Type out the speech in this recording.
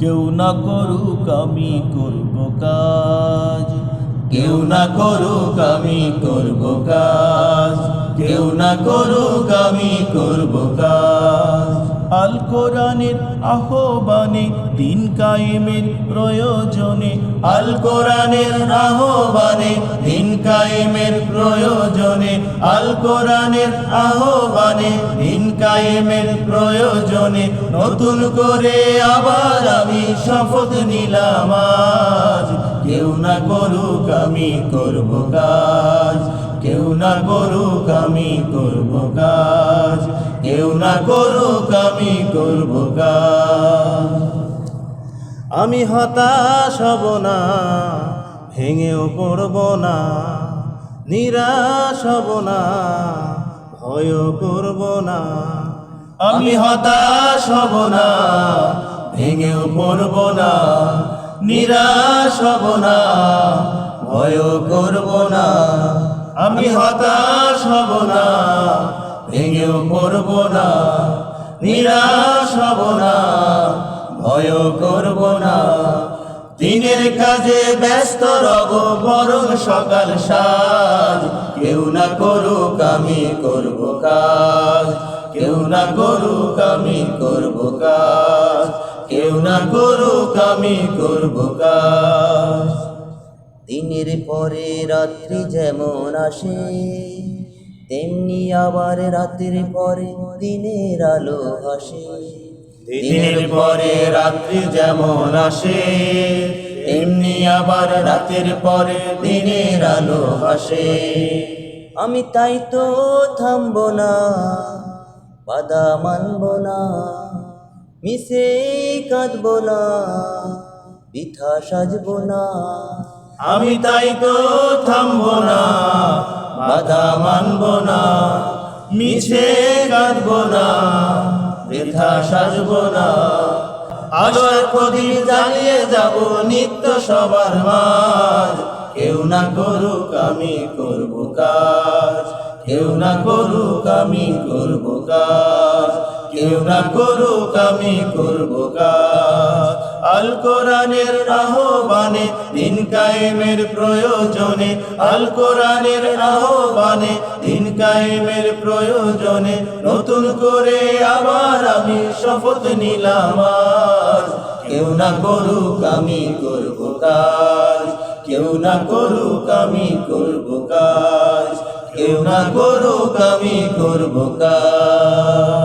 কেউ না করুক আমি করব কাজ, কেউ না করুক আমি করব কাজ, কেউ না করুক আমি করব কাজ। আল কোরআনের আহ্বানে দিন কায়েমের প্রয়োজনে, আল কোরআনের আহ্বানে দিন কায়েমের প্রয়োজনে, আল কোরআনের আহ্বানে দিন কায়েমের প্রয়োজনে নতুন করে আবার আমি শপথ নিলাম আজ। কেউ না করুক আমি করব কাজ, কেউ না করুক আমি করব কাজ, কেউ না করুক আমি করব কাজ। আমি হতাশ হব না, ভেঙেও পড়ব না, নিরাশ হব না, ভয়ও করব না। আমি হতাশ হব না, ভেঙেও পড়ব না, নিরাশ হব না, ভয়ও করব না। আমি হতাশ হব না, ভেঙেও পড়ব না, নিরাশ হব না, ভয়ও করব না। দিনের কাজে ব্যস্ত রব বরং সকাল সাজ। কেউ না করুক আমি করব কাজ, কেউ না করুক আমি করব কাজ, কেউ না করুক আমি করব কাজ। দিনের পরে রাত্রি যেমন আসে, তেমনি আবার রাতের পরে দিনের আলো আসে। দিনের পরে রাত্রি যেমন আসে, তেমনি আবার রাতের পরে দিনের আলো আসে। আমি তাই তো থামব না, বাধা মানব না, মিশে কাঁদব না, বৃথা সাজব না। আমি তাই তো থামব না, বাধা মানব না, মিছে কাঁদব না, বৃথা সাজব না। আলোর প্রদীপ জ্বালিয়ে যাব নিত্য সবার মাঝ। কেউ না করুক আমি করব কাজ, কেউ না করুক আমি করব কাজ, কেউ না করুক আমি করব কাজ। আল কোরআনের আহ্বানে দিন কায়েমের প্রয়োজনে, আল কোরআনের আহ্বানে দিন কায়েমের প্রয়োজনে নতুন করে আবার আমি শপথ নিলাম আজ। কেউ না করুক আমি করব কাজ, কেউ না করুক আমি করব কাজ, কেউ না করুক আমি করব কাজ।